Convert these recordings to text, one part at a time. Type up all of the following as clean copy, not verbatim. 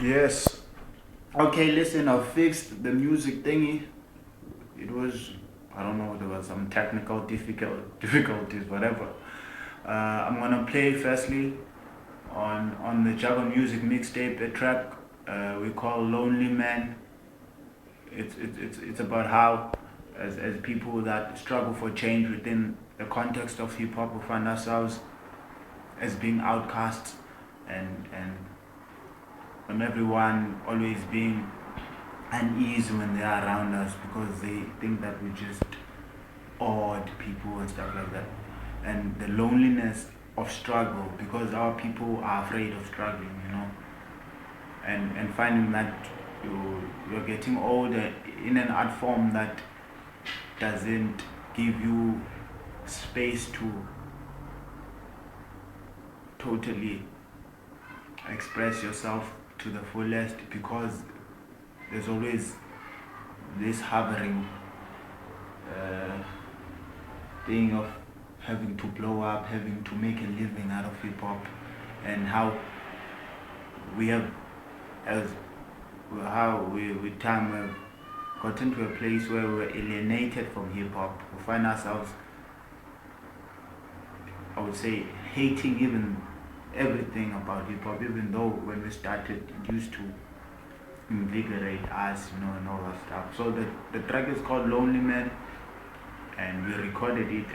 Yes. Okay, listen, I fixed the music thingy. It was, I don't know, there was some technical difficulties, whatever. I'm gonna play firstly on the Jargon music mixtape a track we call Lonely Man. It's about how, as people that struggle for change within the context of hip hop, we find ourselves as being outcasts and everyone always being unease when they are around us because they think that we're just odd people and stuff like that. And the loneliness of struggle because our people are afraid of struggling. And finding that you're getting older in an art form that doesn't give you space to totally express yourself to the fullest because there's always this hovering uh, thing of having to blow up, having to make a living out of hip hop, and how we have, as how we with time have gotten to a place where we're alienated from hip hop. We find ourselves, I would say, hating even everything about hip hop, even though when we started it used to invigorate us, and all that stuff. So the track is called Lonely Man, and we recorded it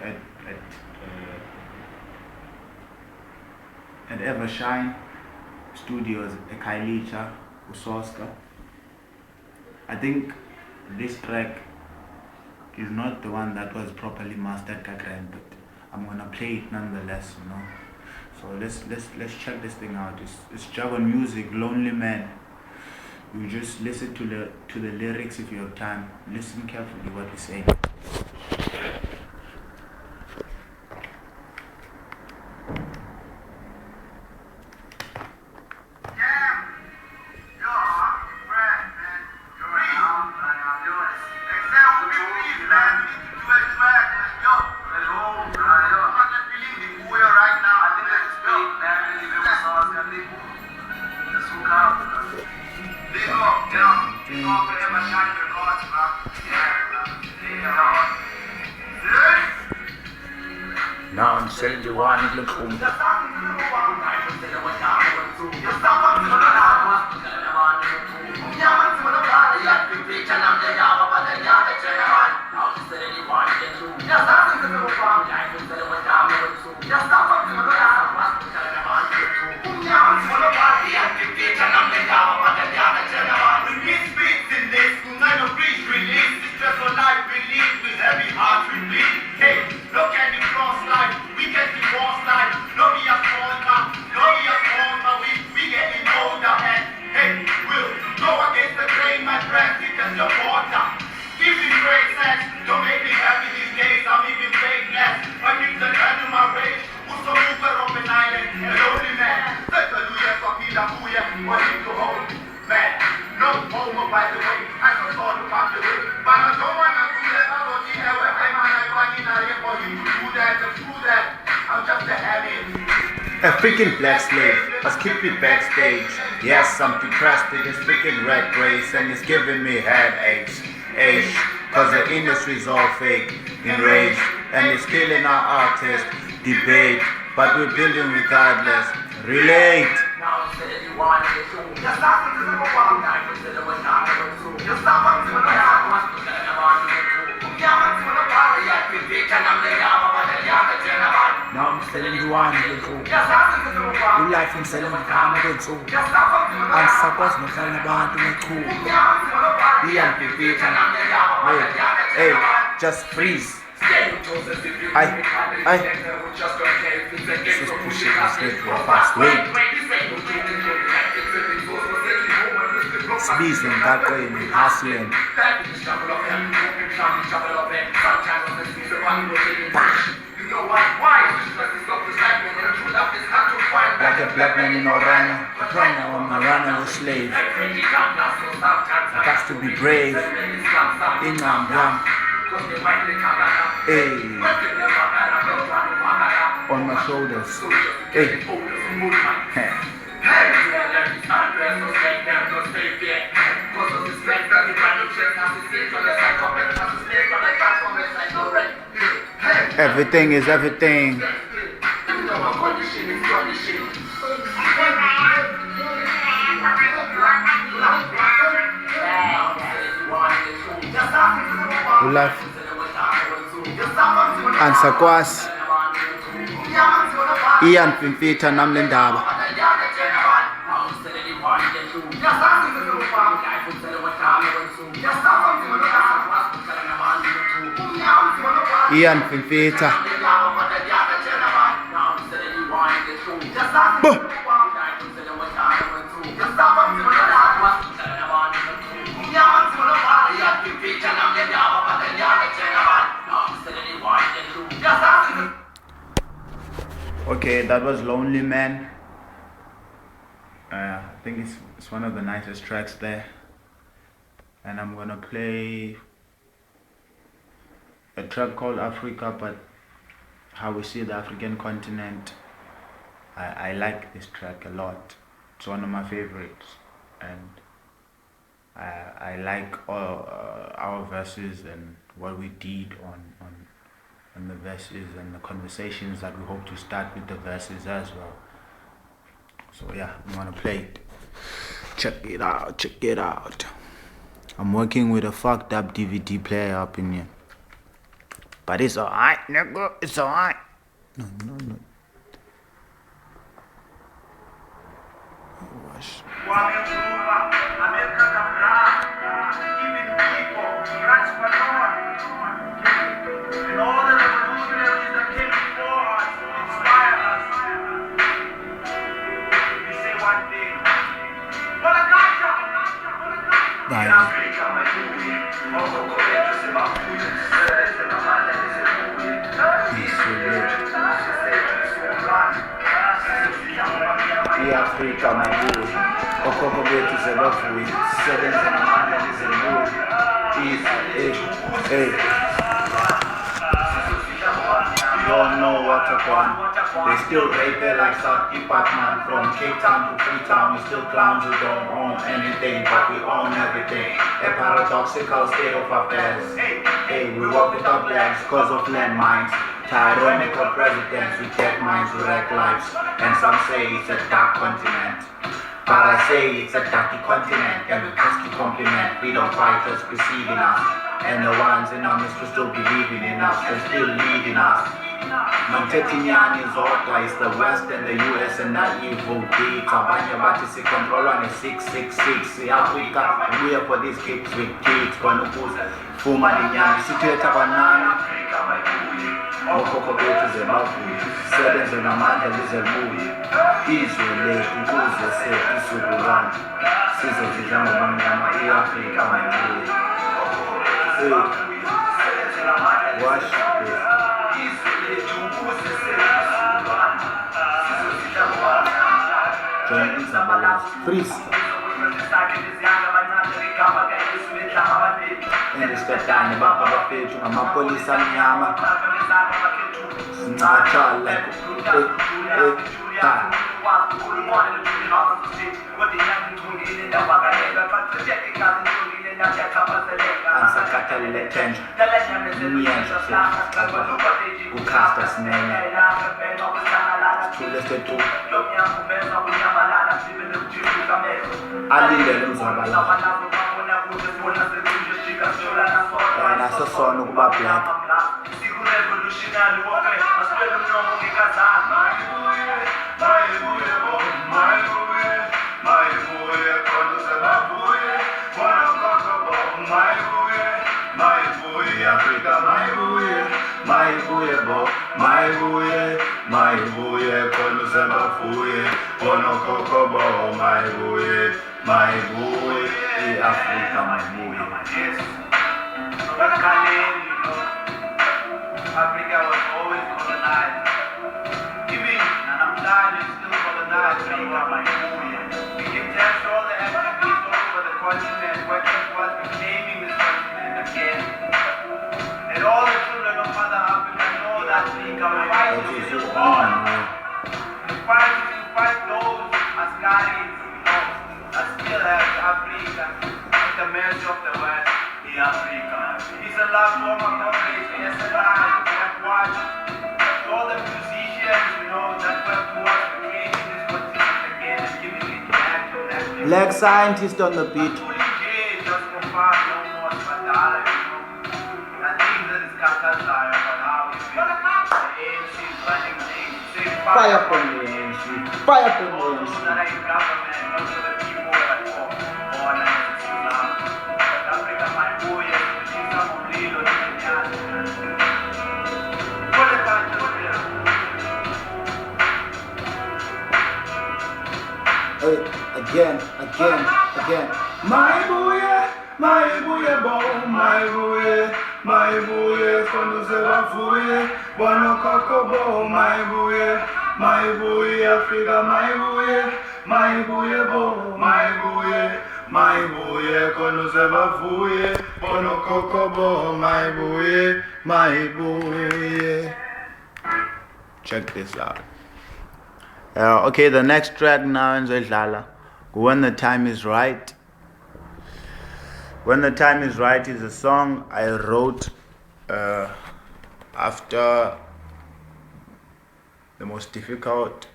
at Evershine Studios, Kailicha, Usoska. I think this track is not the one that was properly mastered Kagran, but I'm gonna play it nonetheless. So let's check this thing out. It's Jargon music, Lonely Man. You just listen to the lyrics if you have time. Listen carefully what we say. Now I'm saying you want to look home. A freaking black slave, must keep me backstage. Yes, I'm depressed with this freaking rat race, and it's giving me headaches. Cause the industry's all fake, enraged, and it's killing our artists. Debate, but we're building regardless. Relate. Now I'm selling you one little. You like him selling the camera too. I'm supposed to tell about the cool. Hey, just freeze. Just push it straight real fast. Wait. Squeezing that way and hustling. Like a black man in a runner, I'm a runner, a slave. Got to be brave. In hey, on my shoulders. Hey. Everything is everything. Ulaf Ansakwas Ian Pimfita Namlindaba. Ian Pimfita. Okay, that was Lonely Man. I think it's one of the nicest tracks there. And I'm gonna play a track called Africa, but how we see the African continent. I like this track a lot. It's one of my favorites, and I like all our verses and what we did on the verses and the conversations that we hope to start with the verses as well. So yeah, I'm gonna play it. Check it out, check it out. I'm working with a fucked up DVD player up in here, but it's alright, nigga. It's alright. No. Wash. Africa, my boy. Okoko betu zebafu. Seven and a man that is a boy. You don't know what to want. They still right there like South Department. From Cape Town to Freetown, we still clowns who don't own anything, but we own everything. A paradoxical state of affairs. Hey, we walk without legs cause of landmines. Tyrannical presidents with dead minds who wreck lives. And some say it's a dark continent, but I say it's a dirty continent. And we pesky compliment, we don't fight us preceding us. And the ones in our midst who still believing in us and still leading us. Mantetinian is Orta, it's the West and the US and that evil beat. Abanya Batisi control on is 666. Africa, we are for these kids with kids. Kwanukus, Fuma Linyani, Situata Banana. Okoko betu zebafu. Sevens and Amanda is a movie. Israel, Kukuza, Isuburan. Sizo Zizamu Banyama, Africa, my boy. Wash this. Join Isabella, freeze. Endiscatane bapa bafethu ngamapolisa amnyama. Sincatsha like ansakhathalele tension niyenza ukhasta sinene sithule sethu alindele umzabalazo nasosona ukuba black my boy, konu sema fuye, kono kokobo, my boy, Africa, my boy. Africa was always colonized. Even, and I'm glad it's still colonized, Africa, my boy. We give thanks to all the activities all over the continent, working towards reclaiming this continent again. And all the children of Mother Africa know that Africa, my boy, is still on. To fight those Ascaris, are still Africa, the mercy of the West, the Africa. It's a love for my country, it's a life, we have watched all the musicians, that were towards creating this continent again and giving it back to that. Black scientist on the beat. Just for fun, no more Spadala, I think that is Kakazaya, but how we feel. The ANC is running things. Fire from the ANC. Fire from the All those ANC. that are in government, not for the people, but for all Islam. Africa, my boy, some of Lilo, Again. My booye, bo, my booye, konduze bafuye, bono koko bo, my booye, Africa, my booye, bo, my booye, konduze bafuye, bono koko bo, my booye. Check this out. Okay, the next track now is When the Time is Right. When the Time is Right is a song I wrote after the most difficult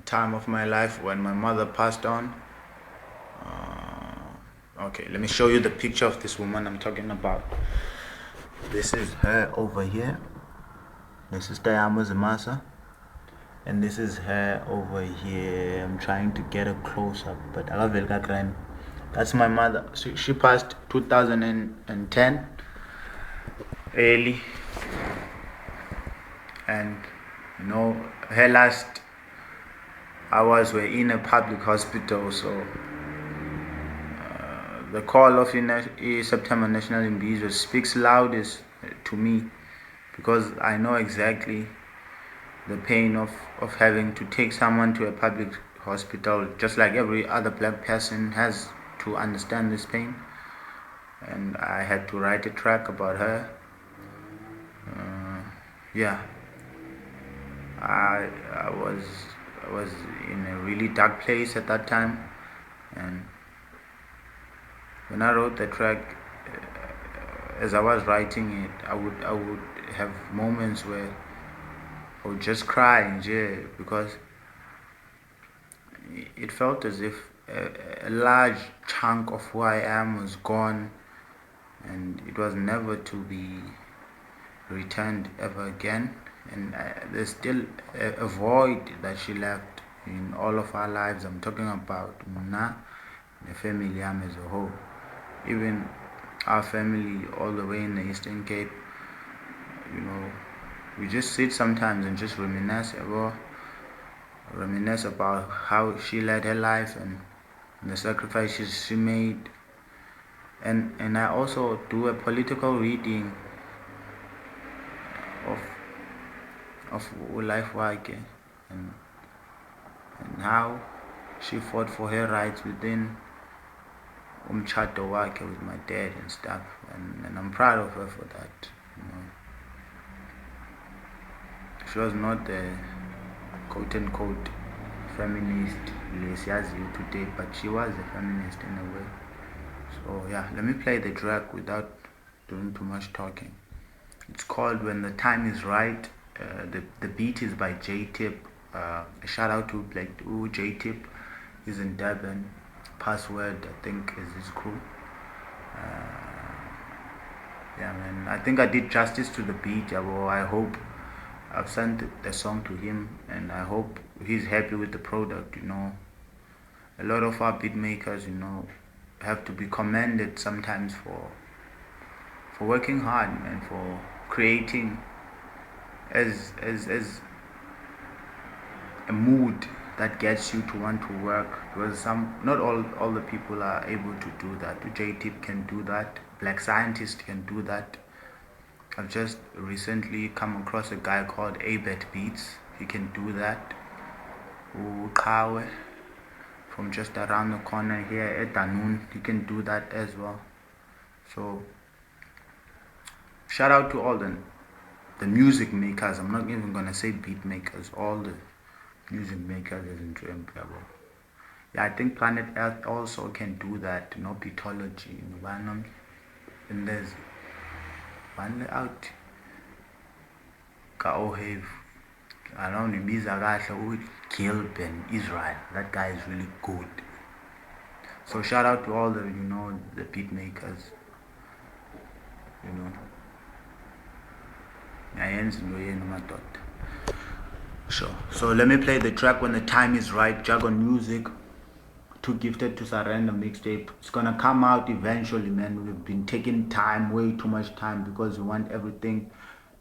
time of my life when my mother passed on. Okay, let me show you the picture of this woman I'm talking about. This is her over here. This is Tayamo Zimasa. And this is her over here. I'm trying to get a close up, but that's my mother. She passed 2010 early, and her last hours were in a public hospital. So the call of September National Imbizo speaks loudest to me, because I know exactly the pain of having to take someone to a public hospital, just like every other black person has to understand this pain. And I had to write a track about her. I was in a really dark place at that time, and when I wrote the track, as I was writing it, I would have moments where I would just cry, because it felt as if a large chunk of who I am was gone, and it was never to be returned ever again. And there's still a void that she left in all of our lives. I'm talking about Muna, the family as a whole, even our family all the way in the Eastern Cape. We just sit sometimes and just reminisce about how she led her life and the sacrifices she made. And I also do a political reading of life work and how she fought for her rights within umchato wake with my dad and stuff, and I'm proud of her for that. She was not a quote-unquote feminist today, but she was a feminist in a way. So yeah, let me play the track without doing too much talking. It's called When the Time is Right. The beat is by J-Tip. A shout out to J-Tip. He's in Durban. Password, I think, is his crew. Man, I think I did justice to the beat. I hope I've sent the song to him, and I hope he's happy with the product. A lot of our beat makers, have to be commended sometimes for working hard and for creating as a mood that gets you to want to work, because not all the people are able to do that. J-Tip can do that, Black Scientist can do that. I've just recently come across a guy called Abet Beats. He can do that. Uqawe from just around the corner here at Danun, he can do that as well. So shout out to all the music makers. I'm not even gonna say beat makers, all the music makers is in Trim. Yeah, I think Planet Earth also can do that, no pathology. And there's one out Kaohave. I don't know, Mizagash with Gilb and Israel. That guy is really good. So shout out to all the beat makers. Sure. So let me play the track when the time is right. Jargon Music. Too Gifted to Surrender mixtape. It's gonna come out eventually, man. We've been taking time, way too much time, because we want everything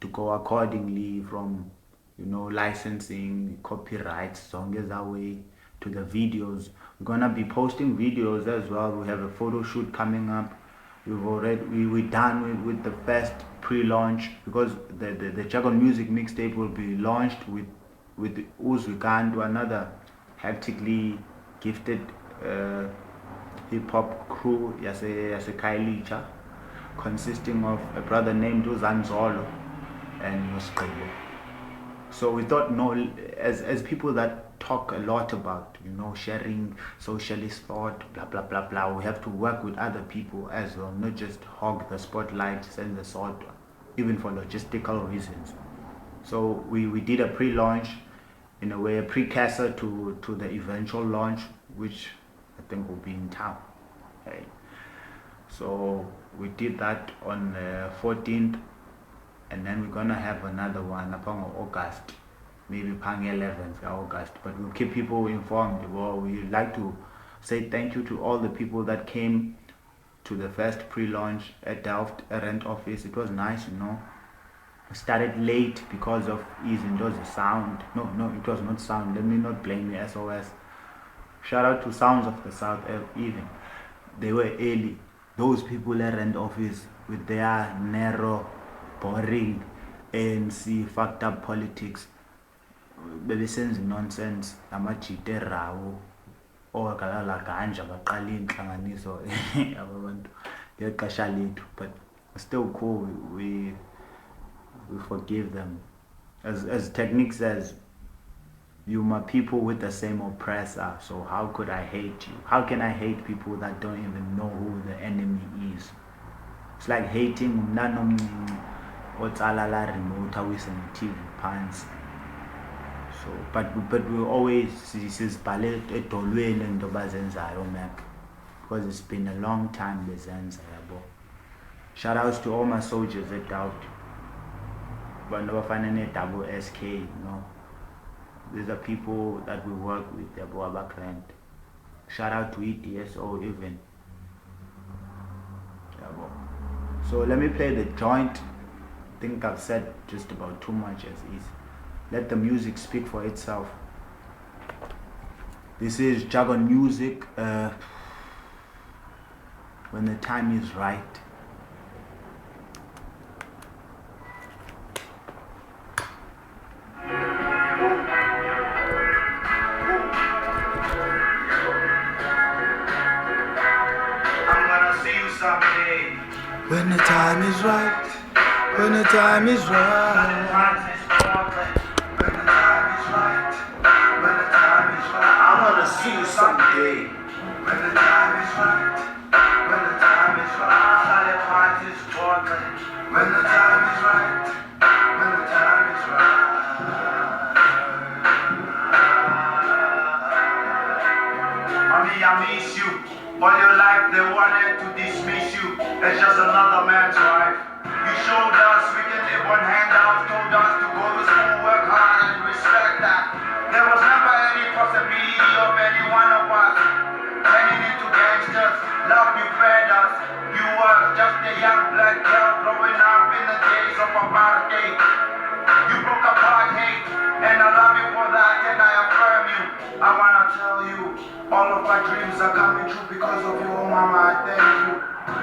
to go accordingly, from licensing, copyrights, song is our way, to the videos. We're gonna be posting videos as well. We have a photo shoot coming up. We're done with the first pre-launch, because the Jargon Music mixtape will be launched with Uzwikantu, another hectically gifted hip-hop crew yaseKhayelitsha, consisting of a brother named Uzanzolo and Nosqebo. So we thought, no, as people that talk a lot about sharing socialist thought, blah blah blah blah, we have to work with other people as well, not just hog the spotlight, send the sword, even for logistical reasons. So we did a pre-launch, in a way a precursor to the eventual launch, which I think will be in town. Okay. So we did that on the 14th, and then we're gonna have another one upon August, maybe pang 11th August, but we'll keep people informed. Well, we'd like to say thank you to all the people that came to the first pre-launch at Delft Rent Office. It was nice, I started late because of the sound. No, it was not sound. Let me not blame you, SOS. Shout out to Sounds of the South even. They were early. Those people at Rent Office with their narrow, boring, ANC, fucked up politics. Bebesenza nonsense, amajite rawo, owakalala ganja baqala inhlanganiso yabantu ngexesha lethu, but still cool. We forgive them. As Technique says, you my people with the same oppressor, so how could I hate you? How can I hate people that don't even know who the enemy is? It's like hating umnano otsala la remote awiseng TV pants. So but we always sizibhale edolweni into bazenzayo, Mac, because it's been a long time bezenza yabo. Shout outs to all my soldiers at Delft. But never finding a double SK, These are people that we work with, the Boaba client. Shout out to ETSO even. So let me play the joint. I think I've said just about too much as is. Let the music speak for itself. This is Jargon Music. When the time is right. When the time is right, when the time is right, when the time is right, when the time is right, I wanna see you someday. When the time is right, when the time is right, when the time is right, when the time is right. Mommy, I miss you. All your life they wanted to dismiss you as just another man's wife. You showed us we can live on handouts, told us to go to school, work hard and respect that. There was never any possibility of any one of us turning into gangsters. Love you fed us. You were just a young black girl growing up in the days of apartheid. You broke apart hate, and I love you for that, and I affirm you. I wanna tell you, all of my dreams are coming true because of you, oh mama, I thank you.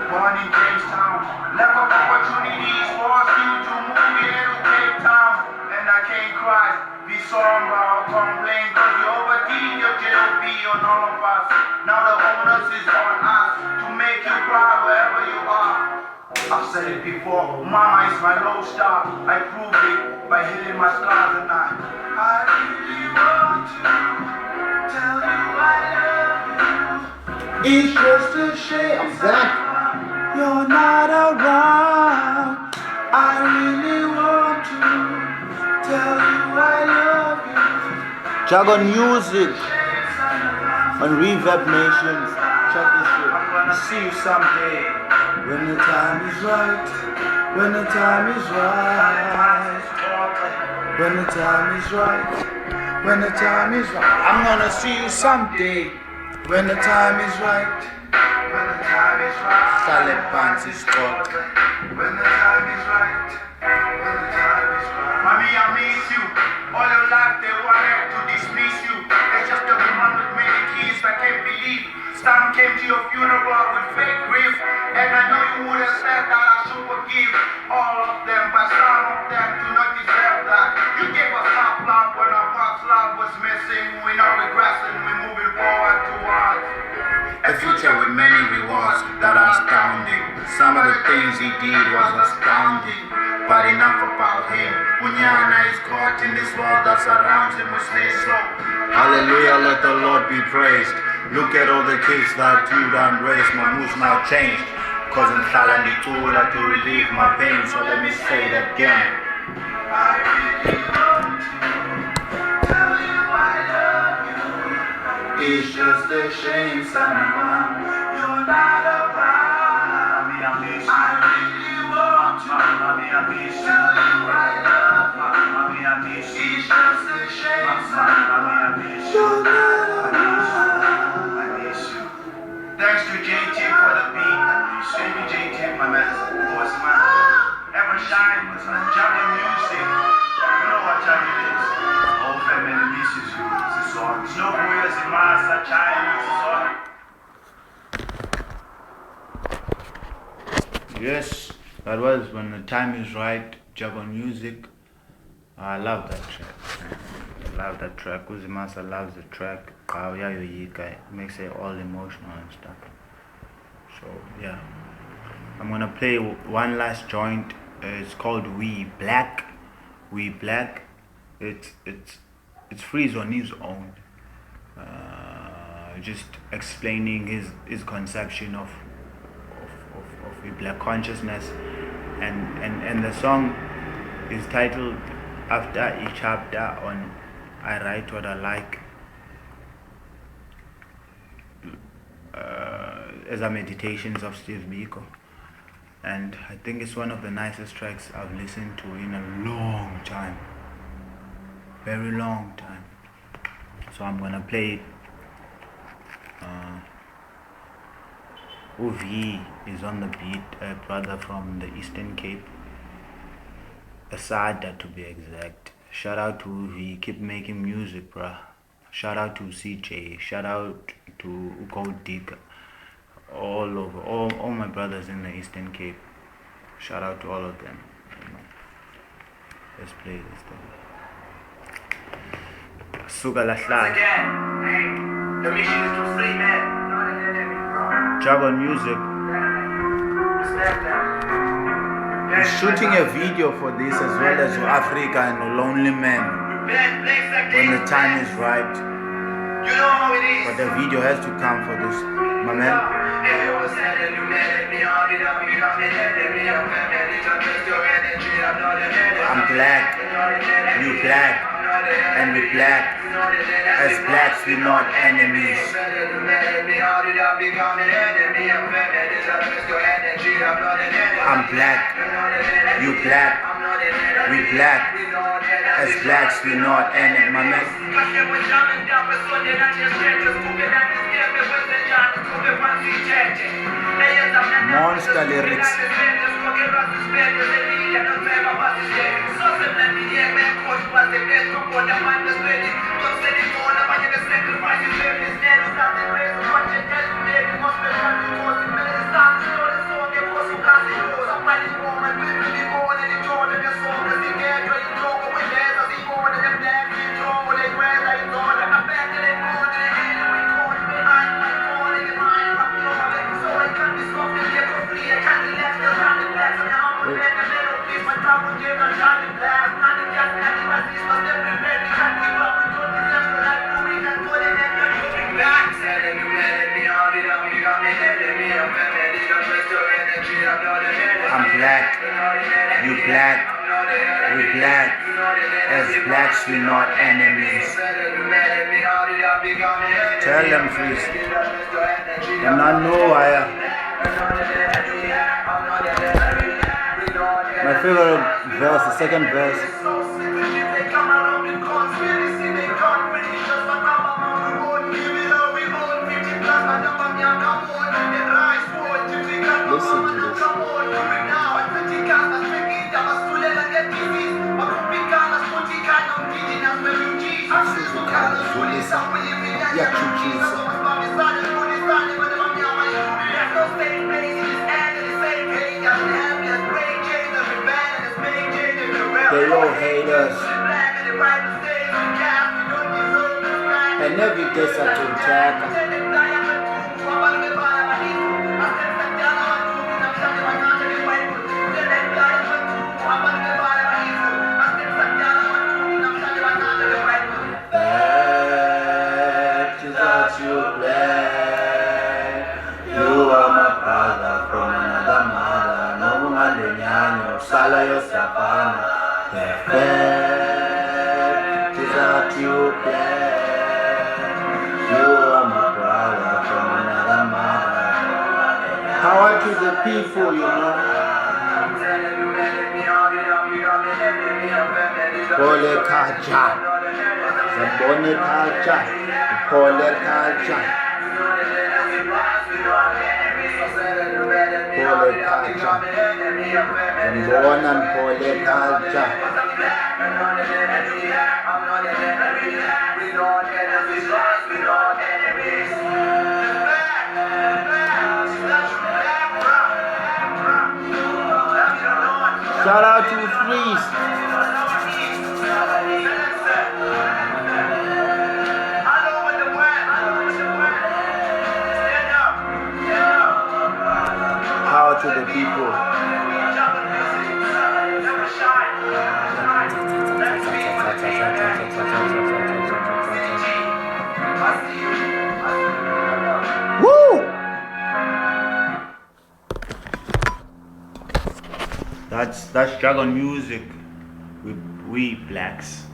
Born in Jamestown, lack of opportunities forced you to move here to Cape Town. And I can't cry, be somber or complain, cause you overdid your JOB on all of us. Now the onus is on us to make you proud wherever you are. I've said it before, mama is my low star. I proved it by hitting my scars, and I really want to tell you I love you. It's just a shame. I'm back. You're not around. I really want to tell you I love you. Jargon music on Reverb Nation. Check this shit. I'll see you someday when the time is right. When the time is right. When the time is right. When the time is right. I'm gonna see you someday when the time is right. When the time is right. Salad pants is hot. When the time is right. When the time is right. Mommy, I miss you. All your life they wanted to dismiss you. It's just a woman with many kids I can't believe. Some came to your funeral with fake grief. And I know you would have said that I should forgive all of them, but some of them do not deserve that. You gave us half love when our past love was missing. We're not regressing, we're moving forward towards a future with many rewards that are astounding. Some of the things he did was astounding, but enough about him. Unyana is caught in this world that surrounds him, we say so. Hallelujah, let the Lord be praised. Look at all the kids that you done raised. My mood's now changed, cause I'm telling the tool to relieve my pain. So let me say that again. I really want to tell you I love you. It's just a shame, son, you're not around. I really want to tell you I love you. It's just a shame, son, you're not around. Thanks to JT for the beat. Thank you, JT, my man. Boss man. Ever shine. Jargon music. You know what time it is. All family misses you. It's a song. No boys in massa, Chinese song. Yes, that was When the Time Is Right. Jargon music. I love that track. I love that track. Uzimasa loves the track. It makes it all emotional and stuff. So yeah, I'm gonna play one last joint. It's called We Black. We Black. It's Freeze on his own. Just explaining his conception of a black consciousness, and the song is titled after a chapter on I Write What I Like, as a meditations of Steve Biko, and I think it's one of the nicest tracks I've listened to in a long time, very long time. So I'm gonna play it. UV is on the beat, a brother from the Eastern Cape, Asada to be exact. Shout out to UV, keep making music, bruh. Shout out to CJ, shout out to Gold Digger, all over, all my brothers in the Eastern Cape. Shout out to all of them. Let's play this thing. Suga Lashlai. The mission is to free man. Jargon music. He's shooting a video for this as well as Africa and a Lonely Man. When the time is right. You know how it is. But the video has to come for this, my man. I'm black, you black, and we black. As blacks, we're not enemies. I'm black, you black, we black. As blacks, we're not enemies, my man. Monster lyrics. blacks, we not enemies. Tell them, please. And I know my favorite verse, the second verse. Listen to this. They all hate us. And every day to attack. Sala yo sapana, the fact is that you play. You are my brother from another mother. Power to the people, you know. Pole kaja, the bone kaja, pole kaja. Pole kaja. Born and pole kaja. Shout out to Freeze. Power to the people. Woo! That's Jargon music with we blacks.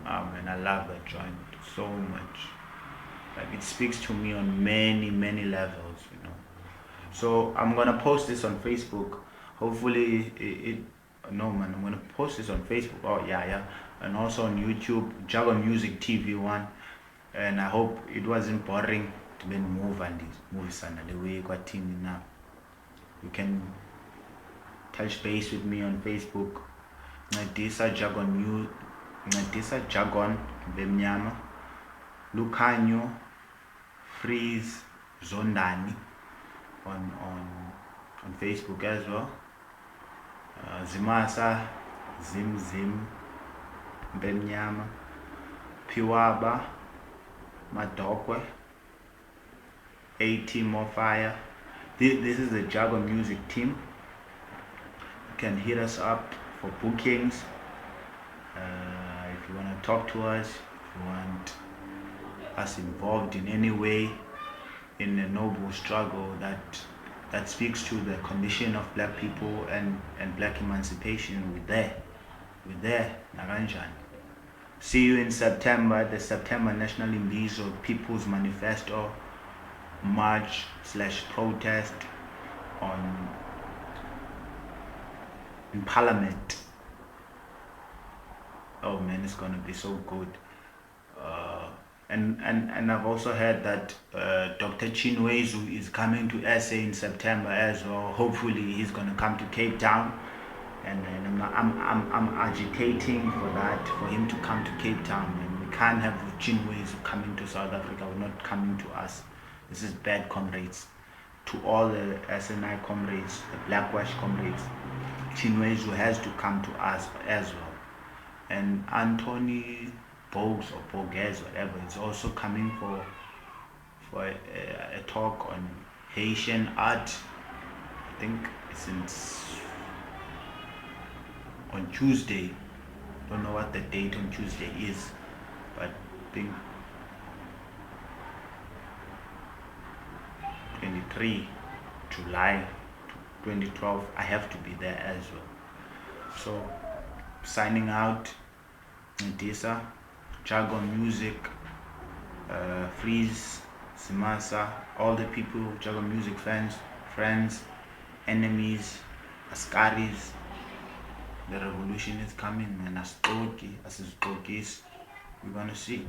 Man, I love that joint so much. Like it speaks to me on many levels, you know. So I'm gonna post this on Facebook. Hopefully no man, I'm gonna post this on Facebook. Oh yeah, and also on YouTube, Jargon Music TV1. And I hope it wasn't boring to be move and the way got team now. You can touch base with me on Facebook. Nadisa Jargon Bemnyama, Lucanyo, Freeze, Zondani on Facebook as well. Zimasa, Zim Bemnyama, Piwaba, Madokwe, A-Team of Fire. This is the Jargon Music team. You can hit us up for bookings. If you want to talk to us, if you want us involved in any way in a noble struggle that speaks to the condition of black people and black emancipation, we're there. Naranjan. See you in September, the September National Imbizo People's Manifesto March/protest in Parliament. Oh man, it's gonna be so good. And I've also heard that Dr. Chinwezu is coming to SA in September as well. Hopefully he's gonna come to Cape Town, and I'm agitating for that, for him to come to Cape Town. And we can't have Chinwezu coming to South Africa. We're not coming to us. This is bad, comrades. To all the SNI comrades, the Blackwash comrades, Chinwezu has to come to us as well. And Anthony Bogues or Bogues, whatever, is also coming for a talk on Haitian art. I think it's on Tuesday. Don't know what the date on Tuesday is, but I think 23 July 2012. I have to be there as well. So signing out. Ndisa, Jargon Music, Freeze, Simasa, all the people, Jargon Music fans, friends, enemies, Askaris. The revolution is coming, man. Asizigqokisi. We're gonna see.